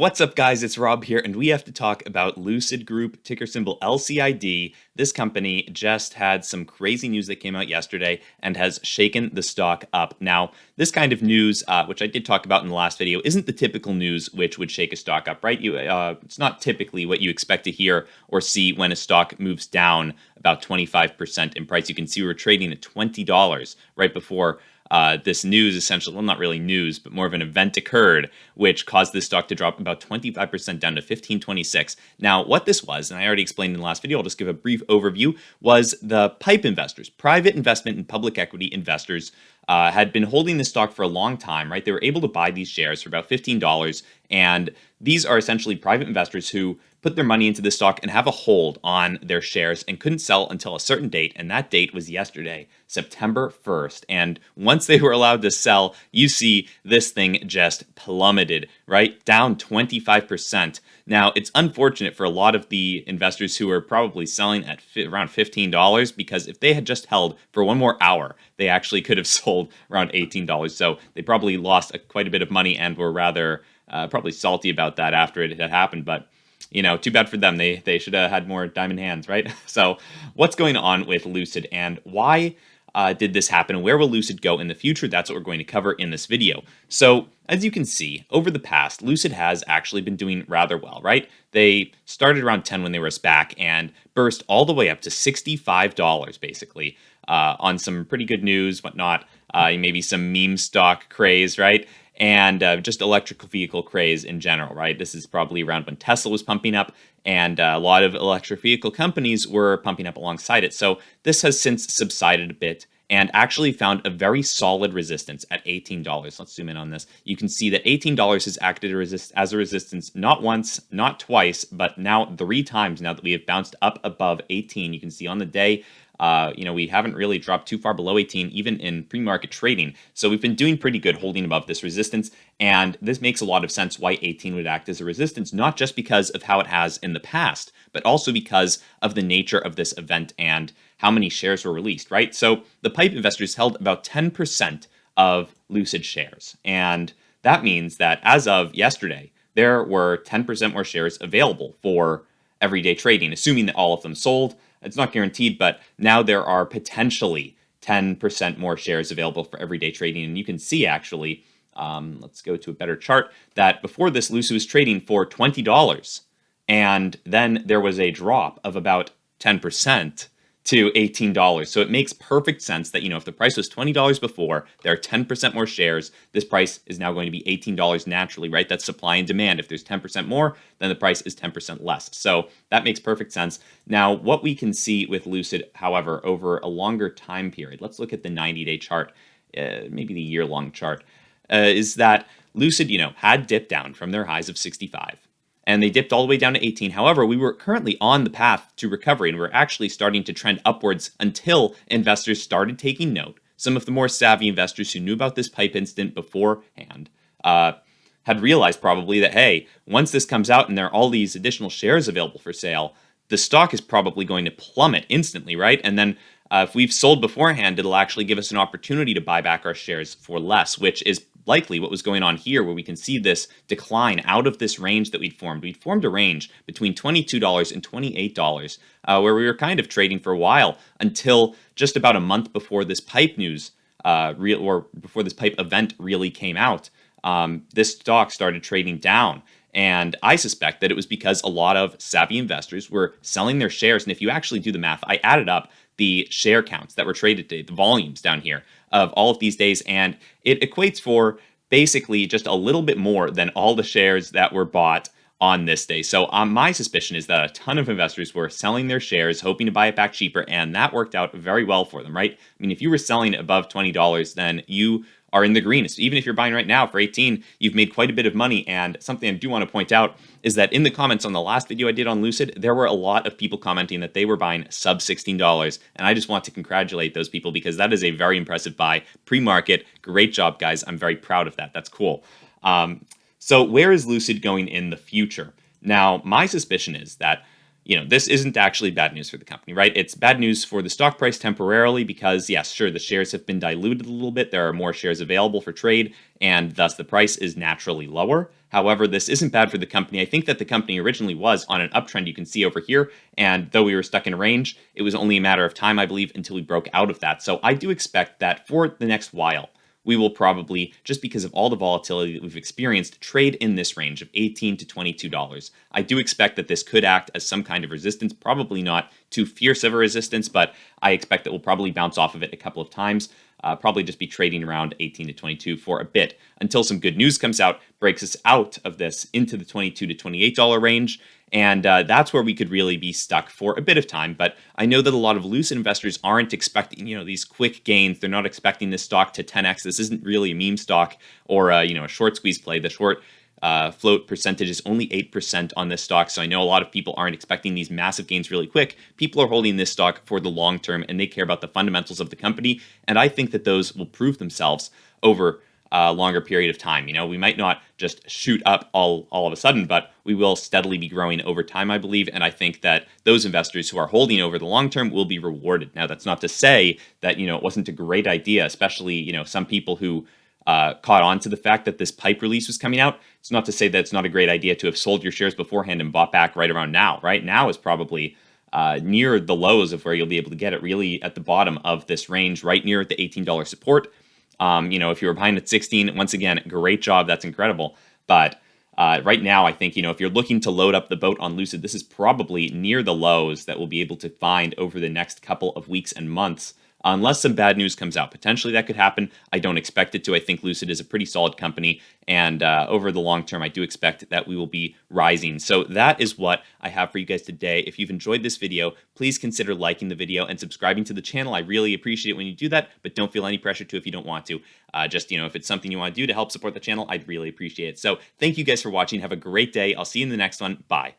What's up, guys? It's Rob here, and we have to talk about Lucid Group, ticker symbol LCID. This company just had some crazy news that came out yesterday and has shaken the stock up. Now, this kind of news, which I did talk about in the last video, isn't the typical news which would shake a stock up, right? It's not typically what you expect to hear or see when a stock moves down about 25% in price. You can see we're trading at $20 right before this news, essentially, well, not really news, but more of an event occurred, which caused this stock to drop about 25% down to 1526. Now, what this was, and I already explained in the last video, I'll just give a brief overview, was the PIPE investors, private investment and public equity investors, had been holding this stock for a long time, right? They were able to buy these shares for about $15, and these are essentially private investors who put their money into the stock and have a hold on their shares and couldn't sell until a certain date, and that date was yesterday, September 1st. And once they were allowed to sell, you see this thing just plummeted, right? Down 25%. Now, it's unfortunate for a lot of the investors who are probably selling at around $15, because if they had just held for one more hour, they actually could have sold around $18. So they probably lost quite a bit of money and were rather probably salty about that after it had happened. But you know, too bad for them. They should have had more diamond hands, right? So what's going on with Lucid and why did this happen? Where will Lucid go in the future? That's what we're going to cover in this video. So as you can see, over the past, Lucid has actually been doing rather well, right? They started around 10 when they were a SPAC and burst all the way up to $65, basically, on some pretty good news, whatnot, maybe some meme stock craze, right? And just electrical vehicle craze in general, right? This is probably around when Tesla was pumping up, and a lot of electric vehicle companies were pumping up alongside it. So this has since subsided a bit and actually found a very solid resistance at $18. Let's zoom in on this. You can see that $18 has acted as a resistance not once, not twice, but now 3 times now that we have bounced up above 18. You can see on the day, we haven't really dropped too far below 18, even in pre-market trading. So we've been doing pretty good holding above this resistance. And this makes a lot of sense why 18 would act as a resistance, not just because of how it has in the past, but also because of the nature of this event and how many shares were released, right? So the PIPE investors held about 10% of Lucid shares. And that means that as of yesterday, there were 10% more shares available for everyday trading, assuming that all of them sold. It's not guaranteed, but now there are potentially 10% more shares available for everyday trading. And you can see, actually, let's go to a better chart, that before this, Lucid was trading for $20. And then there was a drop of about 10% to $18. So it makes perfect sense that, if the price was $20 before, there are 10% more shares, this price is now going to be $18 naturally, right? That's supply and demand. If there's 10% more, then the price is 10% less. So that makes perfect sense. Now, what we can see with Lucid, however, over a longer time period, let's look at the 90-day chart, maybe the year-long chart, is that Lucid, had dipped down from their highs of 65. And they dipped all the way down to 18. However, we were currently on the path to recovery, and we're actually starting to trend upwards until investors started taking note. Some of the more savvy investors who knew about this PIPE incident beforehand had realized probably that, hey, once this comes out and there are all these additional shares available for sale, the stock is probably going to plummet instantly, right? And then if we've sold beforehand, it'll actually give us an opportunity to buy back our shares for less, which is likely what was going on here, where we can see this decline out of this range that we'd formed. We'd formed a range between $22 and $28, where we were kind of trading for a while until just about a month before this PIPE news, before this PIPE event really came out. This stock started trading down. And I suspect that it was because a lot of savvy investors were selling their shares. And if you actually do the math, I added up the share counts that were traded today, the volumes down here of all of these days, and it equates for basically just a little bit more than all the shares that were bought on this day. So my suspicion is that a ton of investors were selling their shares, hoping to buy it back cheaper, and that worked out very well for them, right? I mean, if you were selling above $20, then you are in the green. So even if you're buying right now for 18, you've made quite a bit of money. And something I do want to point out is that in the comments on the last video I did on Lucid, there were a lot of people commenting that they were buying sub $16. And I just want to congratulate those people because that is a very impressive buy pre-market. Great job, guys. I'm very proud of that. That's cool. So where is Lucid going in the future? Now, my suspicion is that this isn't actually bad news for the company, right? It's bad news for the stock price temporarily because, yes, sure, the shares have been diluted a little bit. There are more shares available for trade, and thus the price is naturally lower. However, this isn't bad for the company. I think that the company originally was on an uptrend, you can see over here. And though we were stuck in range, it was only a matter of time, I believe, until we broke out of that. So I do expect that for the next while, we will probably, just because of all the volatility that we've experienced, trade in this range of $18 to $22. I do expect that this could act as some kind of resistance, probably not too fierce of a resistance, but I expect that we'll probably bounce off of it a couple of times. Probably just be trading around 18 to 22 for a bit until some good news comes out, breaks us out of this into the $22 to $28 range. And that's where we could really be stuck for a bit of time. But I know that a lot of Lucid investors aren't expecting, these quick gains. They're not expecting this stock to 10x. This isn't really a meme stock or, a short squeeze play. The short float percentage is only 8% on this stock. So I know a lot of people aren't expecting these massive gains really quick. People are holding this stock for the long term and they care about the fundamentals of the company. And I think that those will prove themselves over a longer period of time. We might not just shoot up all of a sudden, but we will steadily be growing over time, I believe. And I think that those investors who are holding over the long term will be rewarded. Now, that's not to say that, it wasn't a great idea, especially, some people who caught on to the fact that this pipe release was coming out. It's not to say that it's not a great idea to have sold your shares beforehand and bought back right around now. Right now is probably near the lows of where you'll be able to get it, really at the bottom of this range, right near the $18 support. If you were buying at 16, once again, great job. That's incredible. But right now, I think, if you're looking to load up the boat on Lucid, this is probably near the lows that we'll be able to find over the next couple of weeks and months. Unless some bad news comes out. Potentially that could happen. I don't expect it to. I think Lucid is a pretty solid company. And over the long term, I do expect that we will be rising. So that is what I have for you guys today. If you've enjoyed this video, please consider liking the video and subscribing to the channel. I really appreciate it when you do that, but don't feel any pressure to if you don't want to. Just, if it's something you want to do to help support the channel, I'd really appreciate it. So thank you guys for watching. Have a great day. I'll see you in the next one. Bye.